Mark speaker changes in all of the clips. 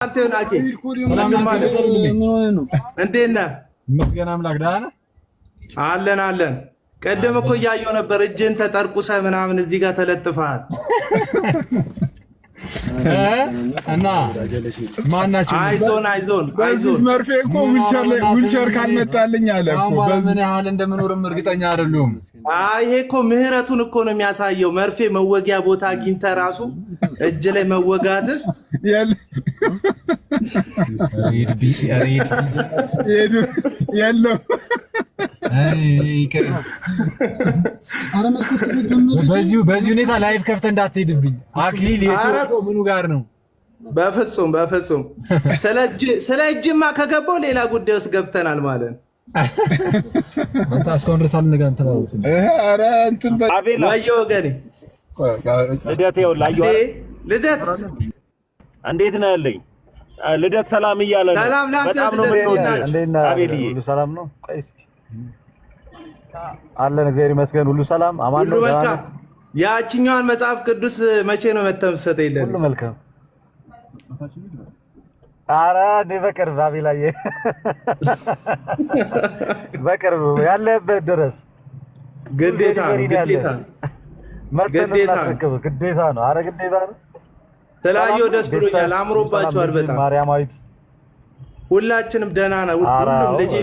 Speaker 1: አንተን አቂ
Speaker 2: ሰላም ነው።
Speaker 1: እንዴት ነህ?
Speaker 2: መስገን አምላክ ደህና ነህ?
Speaker 1: አለን። ቀደም እኮ እያየሁ ነበር እጅን ተጠርቁሰ ምናምን እዚህ ጋር ተለጥፈሃል።
Speaker 2: እና ማናችሁ?
Speaker 1: አይዞን
Speaker 3: በዚህ መርፌ እኮ ዊልቸር ካልመጣልኝ አለ እኮ
Speaker 2: በምን ያህል እንደምኖርም እርግጠኛ አይደለሁም።
Speaker 1: ይሄ እኮ ምህረቱን እኮ ነው የሚያሳየው። መርፌ መወጊያ ቦታ አግኝተህ ራሱ እጅ ላይ መወጋት
Speaker 3: የለም።
Speaker 2: በዚሁ ሁኔታ ላይፍ ከፍተህ እንዳትሄድብኝ አክሊል። የተወቀው ምኑ ጋር ነው?
Speaker 1: በፍጹም ስለ እጅማ ከገባው ሌላ ጉዳይ ውስጥ ገብተናል ማለት ነው።
Speaker 2: አንተ እስካሁን ድረስ አልነጋን ተላውት
Speaker 3: ኧረ እንትን
Speaker 1: ወየ ወገኔ ልደት
Speaker 4: እንዴት ነህ ያለኝ? ልደት ሰላም እያለ ነው። በጣም ነው የምንወደው። አቤልዬ
Speaker 5: ሁሉ ሰላም ነው? ቆይ አለን እግዚአብሔር ይመስገን። ሁሉ ሰላም አማን ነው።
Speaker 1: መልካም። ያቺኛዋን መጽሐፍ ቅዱስ መቼ ነው መተምሰተ ይለኝ?
Speaker 5: ሁሉ መልካም። ኧረ እንደ በቅርብ አቤላዬ በቅርብ ያለበት ድረስ
Speaker 1: ግዴታ ነው።
Speaker 5: ግዴታ ነው። ኧረ ግዴታ ነው።
Speaker 1: ተላየው ደስ ብሎኛል። አምሮባችኋል በጣም
Speaker 5: ማርያማዊት።
Speaker 1: ሁላችንም ደህና ነው። ሁሉም ልጅ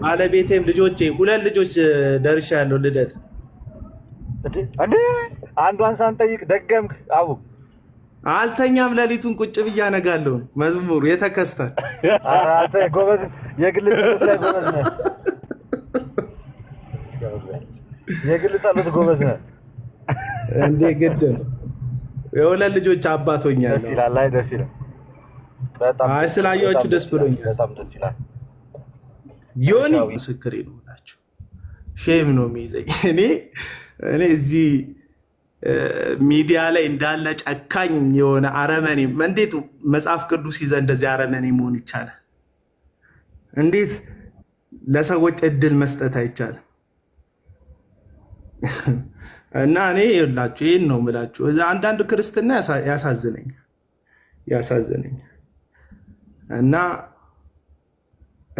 Speaker 1: ባለቤቴም ልጆቼ ሁለት ልጆች ደርሻለሁ። ልደት
Speaker 5: እንዴ አንዷን ሳንጠይቅ ደገምክ? አቡ
Speaker 1: አልተኛም። ሌሊቱን ቁጭ ብዬ አነጋለሁ። መዝሙር የተከስተ
Speaker 5: አንተ ጎበዝ፣ የግል ጸሎት ላይ ጎበዝ ነህ። የግል ጸሎት ጎበዝ ነህ
Speaker 1: እንዴ? ግድ ነው። የሁለት ልጆች አባት ሆኛለሁ።
Speaker 5: ደስ ይላል። አይ ደስ ይላል በጣም።
Speaker 1: አይ ስላየኋችሁ ደስ ብሎኛል።
Speaker 5: በጣም ደስ ይላል።
Speaker 1: ዮኒ ምስክሬ ነው ብላችሁ ሼም ነው የሚይዘኝ። እኔ እዚህ ሚዲያ ላይ እንዳለ ጨካኝ የሆነ አረመኔ እንዴት መጽሐፍ ቅዱስ ይዘህ እንደዚህ አረመኔ መሆን ይቻላል? እንዴት ለሰዎች እድል መስጠት አይቻልም? እና እኔ ይኸውላችሁ ይሄን ነው የምላችሁ። አንዳንድ ክርስትና ያሳዝነኛል። እና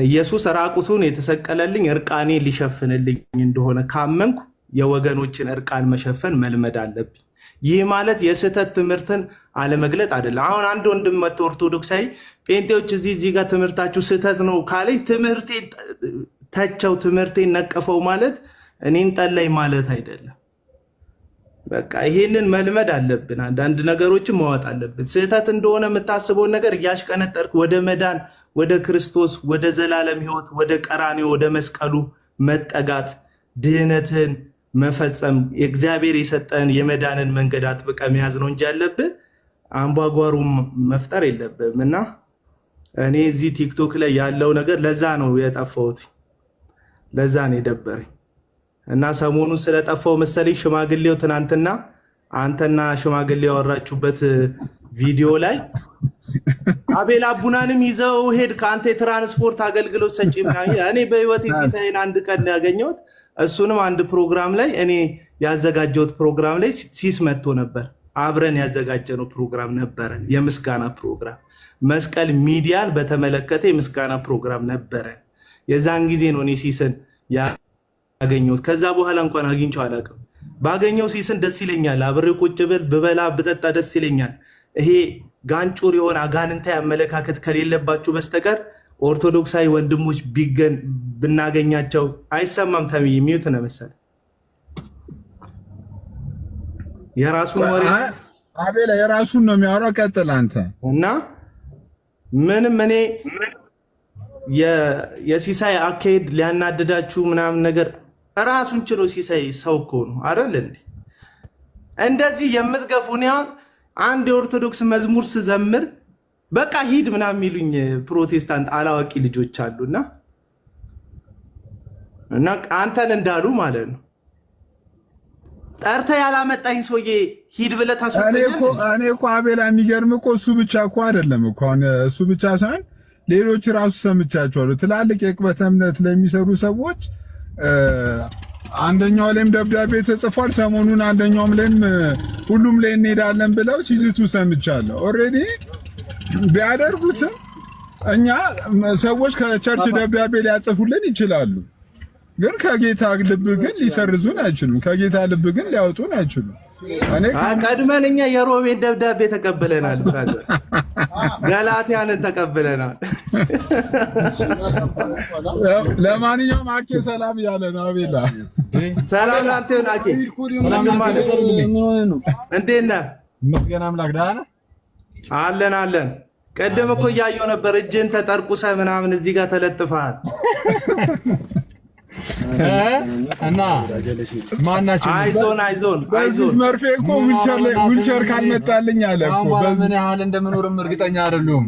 Speaker 1: ኢየሱስ ራቁቱን የተሰቀለልኝ እርቃኔ ሊሸፍንልኝ እንደሆነ ካመንኩ የወገኖችን እርቃን መሸፈን መልመድ አለብኝ። ይህ ማለት የስህተት ትምህርትን አለመግለጥ አይደለም። አሁን አንድ ወንድም መጥቶ ኦርቶዶክሳዊ ጴንጤዎች እዚህ ጋር ትምህርታችሁ ስህተት ነው ካለኝ ትምህርቴን ተቸው፣ ትምህርቴን ነቀፈው ማለት እኔን ጠላይ ማለት አይደለም። በቃ ይሄንን መልመድ አለብን። አንዳንድ ነገሮችን ማወጥ አለብን። ስህተት እንደሆነ የምታስበውን ነገር እያሽቀነጠርክ ወደ መዳን፣ ወደ ክርስቶስ፣ ወደ ዘላለም ሕይወት፣ ወደ ቀራኔው፣ ወደ መስቀሉ መጠጋት፣ ድህነትን መፈጸም፣ የእግዚአብሔር የሰጠን የመዳንን መንገድ አጥብቀ መያዝ ነው እንጂ ያለብን አምባጓሩ መፍጠር የለብም። እና እኔ እዚህ ቲክቶክ ላይ ያለው ነገር ለዛ ነው የጠፋሁት፣ ለዛ ነው የደበረኝ። እና ሰሞኑን ስለጠፋው መሰለኝ ሽማግሌው ትናንትና አንተና ሽማግሌው ያወራችሁበት ቪዲዮ ላይ አቤል አቡናንም ይዘው ሄድ ከአንተ የትራንስፖርት አገልግሎት ሰጪ ምናምን። እኔ በህይወቴ ሲሳይን አንድ ቀን ያገኘሁት እሱንም አንድ ፕሮግራም ላይ እኔ ያዘጋጀሁት ፕሮግራም ላይ ሲስ መጥቶ ነበር። አብረን ያዘጋጀነው ፕሮግራም ነበረን፣ የምስጋና ፕሮግራም መስቀል ሚዲያን በተመለከተ የምስጋና ፕሮግራም ነበረን። የዛን ጊዜ ነው እኔ ሲስን ያገኘሁት። ከዛ በኋላ እንኳን አግኝቼው አላውቅም። ባገኘው ሲስን ደስ ይለኛል። አብሬ ቁጭ ብል ብበላ ብጠጣ ደስ ይለኛል። ይሄ ጋንጩር የሆነ አጋንንታዊ አመለካከት ከሌለባችሁ በስተቀር ኦርቶዶክሳዊ ወንድሞች ብናገኛቸው አይሰማም። ተምይ ሚዩት ነው መሰለኝ የራሱን ወሬ
Speaker 3: አቤላ የራሱን ነው የሚያወራው። ቀጥል አንተ።
Speaker 1: እና ምንም እኔ የሲሳይ አካሄድ ሊያናድዳችሁ ምናምን ነገር ራሱን ችሎ ሲሳይ ሰው እኮ ነው አይደል እንዴ? እንደዚህ የምትገፉን አንድ የኦርቶዶክስ መዝሙር ስዘምር በቃ ሂድ ምናምን የሚሉኝ ፕሮቴስታንት አላዋቂ ልጆች አሉና እና አንተን እንዳሉ ማለት ነው። ጠርተህ ያላመጣኝ ሰውዬ ሂድ ብለህ ታስወጣኛለህ።
Speaker 3: እኔ እኮ አቤላ የሚገርም እኮ እሱ ብቻ እኮ አይደለም እኮ እሱ ብቻ ሳይሆን ሌሎች ራሱ ሰምቻቸዋለሁ። ትላልቅ የቅበተ እምነት ለሚሰሩ ሰዎች አንደኛው ላይም ደብዳቤ ተጽፏል። ሰሞኑን አንደኛውም ላይም ሁሉም ላይ እንሄዳለን ብለው ሲዝቱ ሰምቻለሁ። ኦልሬዲ ቢያደርጉትም እኛ ሰዎች ከቸርች ደብዳቤ ሊያጽፉልን ይችላሉ፣ ግን ከጌታ ልብ ግን ሊሰርዙን አይችሉም። ከጌታ ልብ ግን ሊያወጡን አይችሉም።
Speaker 1: ቀድመን እኛ የሮሜን ደብዳቤ ተቀብለናል። ብራዘር ገላትያንን ተቀብለናል።
Speaker 3: ለማንኛውም አኬ ሰላም ያለ ነው። አቤላ
Speaker 1: ሰላም ላንተ ይሁን። አኬ እንዴት ነህ?
Speaker 2: ይመስገን አምላክ። ደህና ነህ?
Speaker 1: አለን። ቀደም እኮ እያየሁ ነበር፣ እጅን ተጠርቁሰህ ምናምን እዚህ ጋር ተለጥፈሃል።
Speaker 2: እና ማናችሁ?
Speaker 1: አይዞን
Speaker 3: በዚህ መርፌ እኮ ዊልቸር ካልመጣልኝ አለ እኮ
Speaker 2: በምን ያህል እንደምኖርም እርግጠኛ አይደለሁም።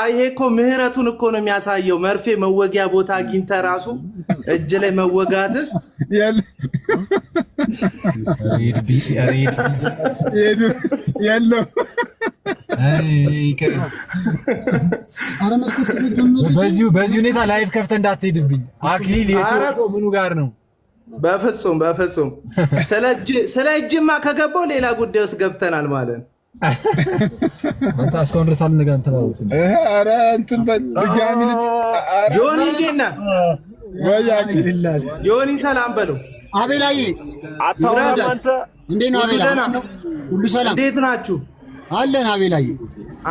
Speaker 1: ይሄ እኮ ምህረቱን እኮ ነው የሚያሳየው። መርፌ መወጊያ ቦታ አግኝተህ ራሱ እጅ ላይ መወጋት
Speaker 3: የለም።
Speaker 2: በዚህ ሁኔታ ላይፍ ከፍተህ እንዳትሄድብኝ አክሊል። የቱ ምኑ ጋር ነው?
Speaker 1: በፍጹም ስለ እጅማ ከገባው ሌላ ጉዳይ ውስጥ ገብተናል ማለት ነው።
Speaker 2: አንተ እስካሁን ድረስ አልነጋ እንትን አልኩት።
Speaker 3: ኧረ እንትን በድጋሚ
Speaker 1: ዮኒ እንዴት ነህ? ዮኒ ሰላም በለው።
Speaker 6: አቤላዬ
Speaker 4: አታውራም አንተ?
Speaker 6: እንዴት ነው አቤላ? ሁሉ ሰላም?
Speaker 1: እንዴት ናችሁ?
Speaker 6: አለን አቤላዬ።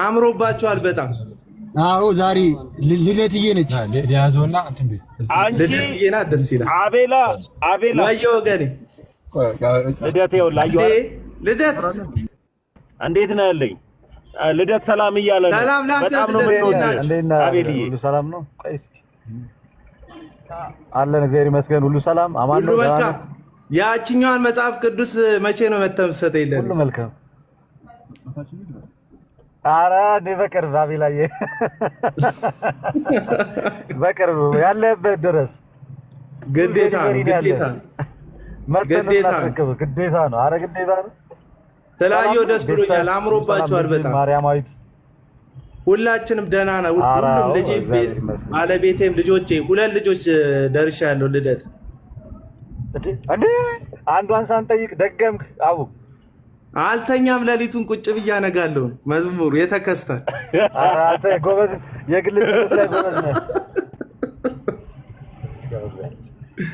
Speaker 1: አምሮባችኋል በጣም።
Speaker 6: አዎ ዛሬ ልደትዬ ነች።
Speaker 2: ሊያዞና እንትን ቤት
Speaker 1: ልደትዬ ናት። ደስ ይላል።
Speaker 4: አቤላ
Speaker 1: ወየ ወገኔ
Speaker 4: ልደት ይኸውልህ፣ አየሁ ልደት እንዴት ነህ ያለኝ? ልደት ሰላም እያለ ነው። በጣም ነው የምንወደው። አቤልዬ
Speaker 5: ሁሉ ሰላም ነው? ቆይ እስኪ አለን፣ እግዚአብሔር ይመስገን። ሁሉ ሰላም አማን ነው።
Speaker 1: ያቺኛዋን መጽሐፍ ቅዱስ መቼ ነው መተምሰተ ይለኝ?
Speaker 5: ሁሉ መልካም። ኧረ እኔ በቅርብ አቤላዬ፣ በቅርብ ያለህበት ድረስ
Speaker 1: ግዴታ ነው።
Speaker 5: ግዴታ ነው። ኧረ ግዴታ ነው።
Speaker 1: ተላየው ደስ ብሎኛል። አምሮባችኋል በጣም።
Speaker 5: ማርያማዊት
Speaker 1: ሁላችንም ደህና ነው። ሁሉም ልጄ፣ ባለቤቴም፣ ልጆቼ 2 ልጆች ደርሻለሁ። ልደት
Speaker 5: እንዴ አንዷን ሳንጠይቅ ደገምክ? አቡ
Speaker 1: አልተኛም። ሌሊቱን ቁጭ ብዬ አነጋለሁ። መዝሙር የተከስታል።
Speaker 5: አንተ ጎበዝ፣ የግል ጸሎት ላይ ጎበዝ ነህ።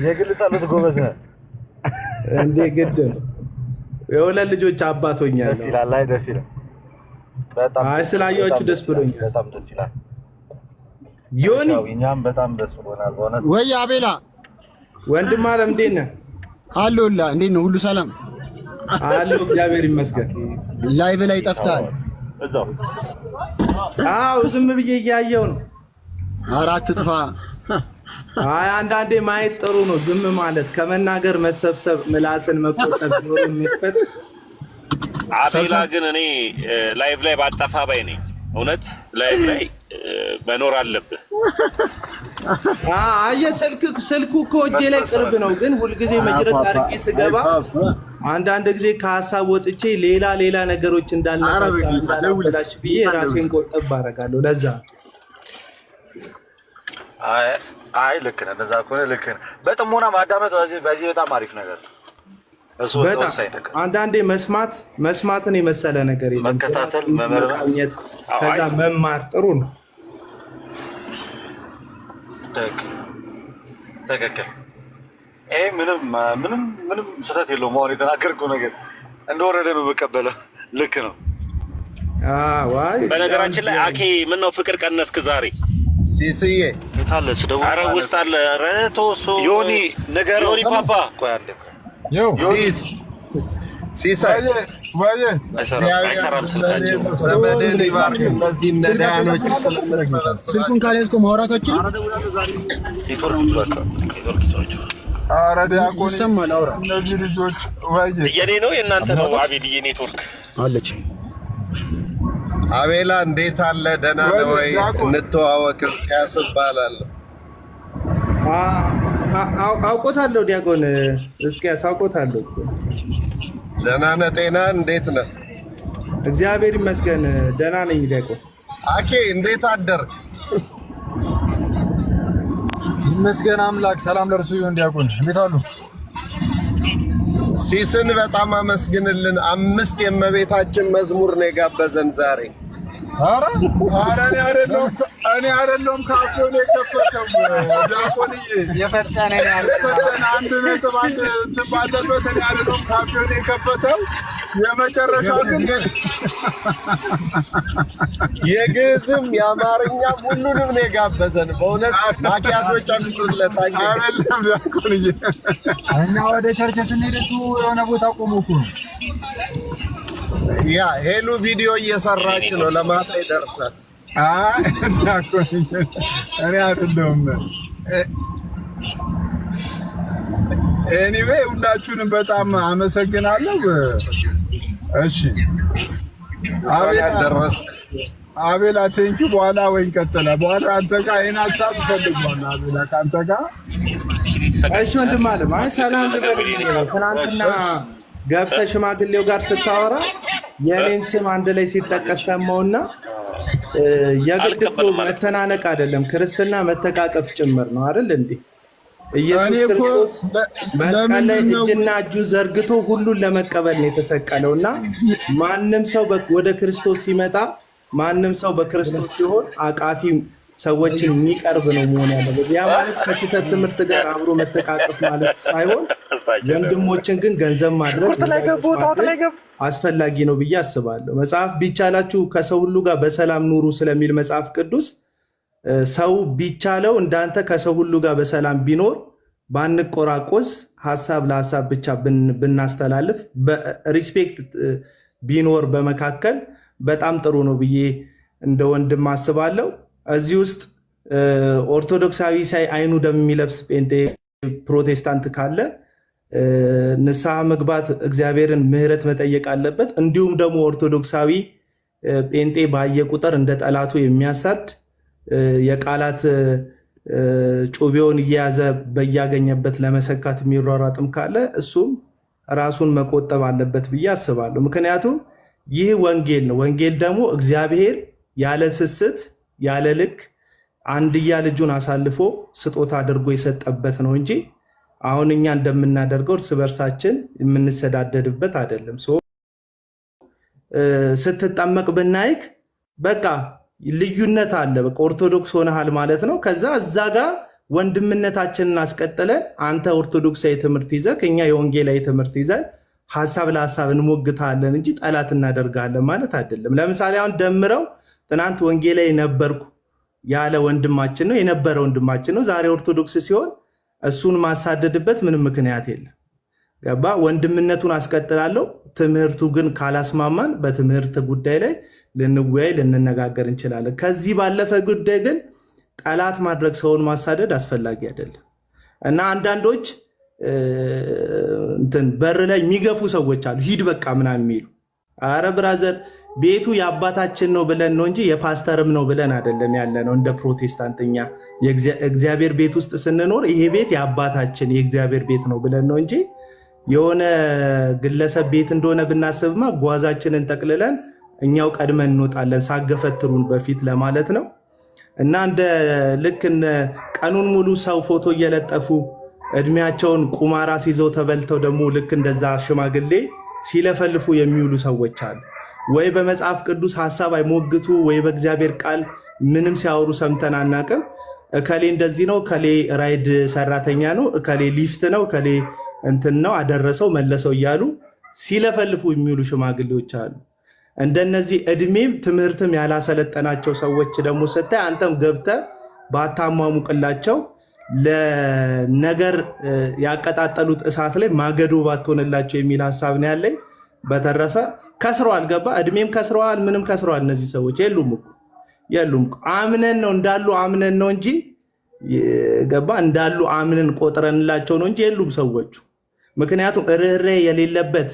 Speaker 5: የግል ጸሎት ጎበዝ ነህ
Speaker 1: እንዴ! ግድ ነው። የ2 ልጆች አባት ሆኛለሁ።
Speaker 5: ደስ ይላል። አይ ደስ ይላል በጣም።
Speaker 1: አይ ስላየኋችሁ ደስ ብሎኛል።
Speaker 5: በጣም ደስ ይላል።
Speaker 1: ዮኒ
Speaker 5: እኛም በጣም ደስ ብሎናል በእውነት።
Speaker 6: ወይ አቤላ
Speaker 1: ወንድም አለም እንዴት ነህ?
Speaker 6: አለሁልህ። እንዴት ነው? ሁሉ ሰላም
Speaker 1: አለሁ፣ እግዚአብሔር ይመስገን።
Speaker 6: ላይቭ ላይ ጠፍተሃል።
Speaker 5: እዛው
Speaker 1: አዎ፣ ዝም ብዬ እያየሁ ነው።
Speaker 6: ኧረ አትጥፋ።
Speaker 1: አይ አንዳንዴ ማየት ጥሩ ነው። ዝም ማለት ከመናገር መሰብሰብ፣ ምላስን መቆጠብ ነው የሚፈት።
Speaker 4: አቤላ ግን እኔ ላይቭ ላይ ባጠፋ ባይ ነኝ። እውነት ላይቭ ላይ መኖር አለብህ።
Speaker 1: አየህ ስልኩ እኮ እጄ ላይ ቅርብ ነው፣ ግን ሁልጊዜ መጅረት አድርጌ ስገባ አንዳንድ ጊዜ ከሀሳብ ወጥቼ ሌላ ነገሮች እንዳልነካሽ ብዬ ራሴን ቆጠብ አደርጋለሁ። ለዛ
Speaker 5: አይ ልክ ነህ። እንደዛ ከሆነ ልክ ነህ። በጥሞና ማዳመጥ በዚህ በጣም አሪፍ ነገር ነው። እሱ ወሳኝ ነገር።
Speaker 1: አንዳንዴ መስማትን የመሰለ ነገር የለም።
Speaker 5: መከታተል፣ መመርመር፣
Speaker 1: ከዛ መማር ጥሩ ነው።
Speaker 5: ትክክል። ይሄ ምንም ስህተት የለውም። አሁን የተናገርከው ነገር እንደወረደ ነው የምቀበለው። ልክ ነው።
Speaker 4: በነገራችን ላይ አኬ ምን ነው ፍቅር ቀነስክ ዛሬ?
Speaker 5: ሲስዬ የታለች ደው? ኧረ ውስጥ አለ። ኧረ ተወሱ ዮኒ ነገር ዮኒ ፓፓ ቆይ አለ
Speaker 2: ዮ
Speaker 3: ሲሳይ ወይ
Speaker 4: አይሰራም ስልካቸው።
Speaker 3: ዘመድን ይባርክ። እነዚህ ነዳያኖች
Speaker 6: ስልኩን ካልያዝከው ማውራታችን
Speaker 4: ኔትወርክ ሰዎች።
Speaker 3: ኧረ ዲያቆን
Speaker 6: ይሰማል። አውራ።
Speaker 3: እነዚህ ልጆች ወይ
Speaker 4: የኔ ነው የእናንተ ነው? አቤልዬ ኔትወርክ
Speaker 6: አለች።
Speaker 7: አቤላ እንዴት አለ? ደህና ነው ወይ? እንተዋወቅ። እስኪያስ እባላለሁ።
Speaker 1: አውቆታለሁ። ዲያቆን እስኪያስ አውቆታለሁ።
Speaker 7: ደህና ነህ? ጤና እንዴት ነህ?
Speaker 1: እግዚአብሔር ይመስገን ደህና ነኝ። ዲያቆን
Speaker 7: አኬ እንዴት አደርክ?
Speaker 2: ይመስገን አምላክ። ሰላም ለእርሱ ይሁን። ዲያቆን እንዴት አሉ?
Speaker 7: ሲስን በጣም አመስግንልን። 5 የእመቤታችን መዝሙር ነው የጋበዘን ዛሬ።
Speaker 3: ኧረ እኔ አይደለሁም ካፌውን የከፈተው ዲያቆንዬ፣
Speaker 2: የፈጠነ
Speaker 3: አንድ ነጥብ አንድ እንትን ባለበት እኔ አይደለሁም ካፌውን የከፈተው። የመጨረሻው ግን
Speaker 7: የግዕዝም የአማርኛም ሁሉንም ነው የጋበዘን። በእውነት ማኪያቶች አምጡለት።
Speaker 3: አይደለም ዲያቆንዬ፣
Speaker 2: እኛ ወደ ቸርች ስንሄድ እሱ የሆነ ቦታ ቆሞ እኮ ነው።
Speaker 7: ያ ሄሉ ቪዲዮ እየሰራች ነው፣ ለማታ ይደርሳል።
Speaker 3: ዲያቆንዬ እኔ አይደለሁም። ኤኒዌይ ሁላችሁንም በጣም አመሰግናለሁ። እሺ አቤላ ቴንኪው። በኋላ ወይ እንቀጥላ። በኋላ አንተ ጋር ይሄን ሀሳብ እፈልጋለሁ አቤላ ከአንተ ጋር።
Speaker 1: እሺ ወንድም አለም፣ አይ ሰላም ልበልኝ። ትናንትና ገብተህ ሽማግሌው ጋር ስታወራ የኔም ስም አንድ ላይ ሲጠቀስ ሰማውና የግድ እኮ መተናነቅ አይደለም ክርስትና መተቃቀፍ ጭምር ነው አይደል እንዴ? ኢየሱስ ክርስቶስ መስቀል ላይ እጅና እጁን ዘርግቶ ሁሉን ለመቀበል ነው የተሰቀለው እና ማንም ሰው ወደ ክርስቶስ ሲመጣ ማንም ሰው በክርስቶስ ሲሆን አቃፊ ሰዎችን የሚቀርብ ነው መሆን ያለበት። ያ ማለት ከስህተት ትምህርት ጋር አብሮ መተቃቀፍ ማለት ሳይሆን ወንድሞችን ግን ገንዘብ ማድረግ አስፈላጊ ነው ብዬ አስባለሁ። መጽሐፍ ቢቻላችሁ ከሰው ሁሉ ጋር በሰላም ኑሩ ስለሚል መጽሐፍ ቅዱስ ሰው ቢቻለው እንዳንተ ከሰው ሁሉ ጋር በሰላም ቢኖር ባንቆራቆስ፣ ሀሳብ ለሀሳብ ብቻ ብናስተላልፍ፣ ሪስፔክት ቢኖር በመካከል በጣም ጥሩ ነው ብዬ እንደ ወንድም አስባለሁ። እዚህ ውስጥ ኦርቶዶክሳዊ ሳይ አይኑ ደም የሚለብስ ጴንጤ ፕሮቴስታንት ካለ ንስሐ መግባት እግዚአብሔርን ምሕረት መጠየቅ አለበት። እንዲሁም ደግሞ ኦርቶዶክሳዊ ጴንጤ ባየ ቁጥር እንደ ጠላቱ የሚያሳድ የቃላት ጩቤውን እየያዘ በያገኘበት ለመሰካት የሚሯሯጥም ካለ እሱም ራሱን መቆጠብ አለበት ብዬ አስባለሁ። ምክንያቱም ይህ ወንጌል ነው። ወንጌል ደግሞ እግዚአብሔር ያለ ስስት ያለ ልክ አንድያ ልጁን አሳልፎ ስጦታ አድርጎ የሰጠበት ነው እንጂ አሁን እኛ እንደምናደርገው እርስ በርሳችን የምንሰዳደድበት አይደለም። ስትጠመቅ ብናይክ በቃ ልዩነት አለ። በቃ ኦርቶዶክስ ሆነሃል ማለት ነው። ከዛ እዛ ጋር ወንድምነታችንን አስቀጥለን አንተ ኦርቶዶክሳዊ ትምህርት ይዘህ እኛ የወንጌላዊ ትምህርት ይዘን ሀሳብ ለሀሳብ እንሞግታለን እንጂ ጠላት እናደርጋለን ማለት አይደለም። ለምሳሌ አሁን ደምረው ትናንት ወንጌላዊ ነበርኩ ያለ ወንድማችን ነው የነበረ ወንድማችን ነው ዛሬ ኦርቶዶክስ ሲሆን እሱን ማሳደድበት ምንም ምክንያት የለም። ገባ? ወንድምነቱን አስቀጥላለሁ። ትምህርቱ ግን ካላስማማን በትምህርት ጉዳይ ላይ ልንወያይ ልንነጋገር እንችላለን። ከዚህ ባለፈ ጉዳይ ግን ጠላት ማድረግ ሰውን ማሳደድ አስፈላጊ አይደለም እና አንዳንዶች በር ላይ የሚገፉ ሰዎች አሉ። ሂድ በቃ ምናምን የሚሉ አረ ብራዘር ቤቱ የአባታችን ነው ብለን ነው እንጂ የፓስተርም ነው ብለን አይደለም ያለ ነው። እንደ ፕሮቴስታንትኛ የእግዚአብሔር ቤት ውስጥ ስንኖር ይሄ ቤት የአባታችን የእግዚአብሔር ቤት ነው ብለን ነው እንጂ የሆነ ግለሰብ ቤት እንደሆነ ብናስብማ ጓዛችንን ጠቅልለን እኛው ቀድመን እንወጣለን ሳገፈትሩን በፊት ለማለት ነው። እና እንደ ልክ ቀኑን ሙሉ ሰው ፎቶ እየለጠፉ እድሜያቸውን ቁማራ ሲይዘው ተበልተው ደግሞ ልክ እንደዛ ሽማግሌ ሲለፈልፉ የሚውሉ ሰዎች አሉ። ወይ በመጽሐፍ ቅዱስ ሐሳብ አይሞግቱ ወይ በእግዚአብሔር ቃል ምንም ሲያወሩ ሰምተን አናቅም። እከሌ እንደዚህ ነው፣ እከሌ ራይድ ሰራተኛ ነው፣ እከሌ ሊፍት ነው፣ እከሌ እንትን ነው አደረሰው መለሰው እያሉ ሲለፈልፉ የሚውሉ ሽማግሌዎች አሉ። እንደነዚህ እድሜም ትምህርትም ያላሰለጠናቸው ሰዎች ደግሞ ስታይ አንተም ገብተህ ባታሟሙቅላቸው ለነገር ያቀጣጠሉት እሳት ላይ ማገዶ ባትሆንላቸው የሚል ሀሳብ ነው ያለኝ። በተረፈ ከስረዋል፣ ገባ? እድሜም ከስረዋል፣ ምንም ከስረዋል። እነዚህ ሰዎች የሉም። አምነን ነው እንዳሉ አምነን ነው እንጂ ገባ? እንዳሉ አምነን ቆጥረንላቸው ነው እንጂ የሉም ሰዎቹ። ምክንያቱም ርኅራኄ የሌለበት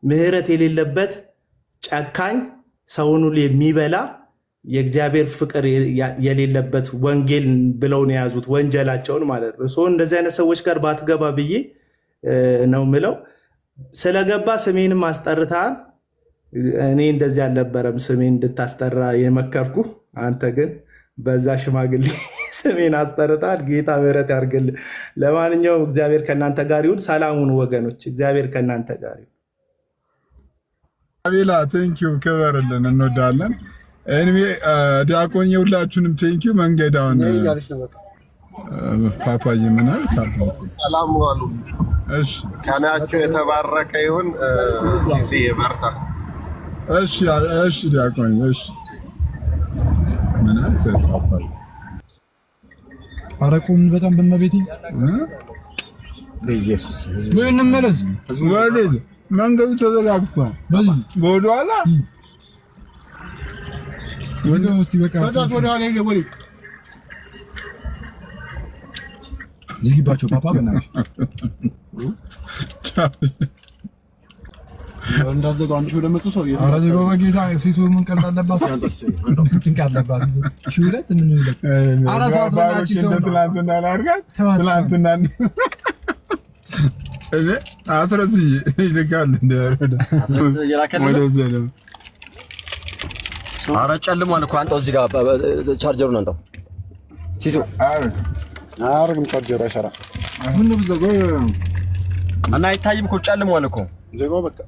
Speaker 1: ምሕረት የሌለበት ጨካኝ ሰውን ሁሉ የሚበላ የእግዚአብሔር ፍቅር የሌለበት ወንጌል ብለው ነው የያዙት ወንጀላቸውን ማለት ነው። እንደዚህ አይነት ሰዎች ጋር ባትገባ ብዬ ነው ምለው። ስለገባ ስሜንም አስጠርተሃል። እኔ እንደዚህ አልነበረም ስሜን እንድታስጠራ የመከርኩ። አንተ ግን በዛ ሽማግሌ ስሜን አስጠርተሃል። ጌታ ምሕረት ያድርግልህ። ለማንኛውም እግዚአብሔር ከእናንተ ጋር ይሁን። ሰላሙን ወገኖች፣ እግዚአብሔር ከእናንተ ጋር ይሁን።
Speaker 3: አቤላ ቴንኪው፣ ክበርልን፣ እንወዳለን። ኤኒዌ ዲያቆን የሁላችሁንም ቴንኪው። መንገዳውን ፓፓዬ ምናል ካባቱ
Speaker 7: ሰላም ዋሉ።
Speaker 3: እሺ
Speaker 7: ቀናችሁ የተባረከ ይሁን። ሲሲ በርታ።
Speaker 3: እሺ ዲያቆን እሺ ምናል ፓፓዬ
Speaker 2: አረቁም በጣም በመቤቴ
Speaker 6: በኢየሱስ
Speaker 2: ወይ እንመለስ።
Speaker 3: ወዴት? መንገዱ ተዘጋግቷል። ወደኋላ
Speaker 2: ዝጊባቸው ፓፓ በእናትህ
Speaker 6: እንዳዘጋው አንቺ ወደ መጡ ሰው
Speaker 2: ኧረ ዝጋው በጌታ ሲሱ ምን ቀልድ አለባት? ጭንቅ አለባት እሺ ሁለት ምን ሁለት አራት አጥራች ሰው
Speaker 3: ትላንትና ላርጋት ትላንትና እኔ አትረስ ይልካል እንደ
Speaker 6: አስረስ ይላከል ኧረ ጨልሟል እኮ አንተው እዚህ ጋር ቻርጀሩን አንተው ሲሱ አያረግም ቻርጀሩ አይሰራ
Speaker 2: ምን ነው ብዘጋው
Speaker 6: እና አይታይም እኮ ጨልሟል እኮ ዘጋው በቃ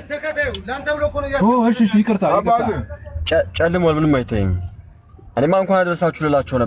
Speaker 1: ተከታዩ ላንተ ብሎ እኮ ነው።
Speaker 2: እሺ ይቅርታ
Speaker 6: ጨልሟል ምንም አይታይም። እኔማ እንኳን አደረሳችሁ ልላችሁ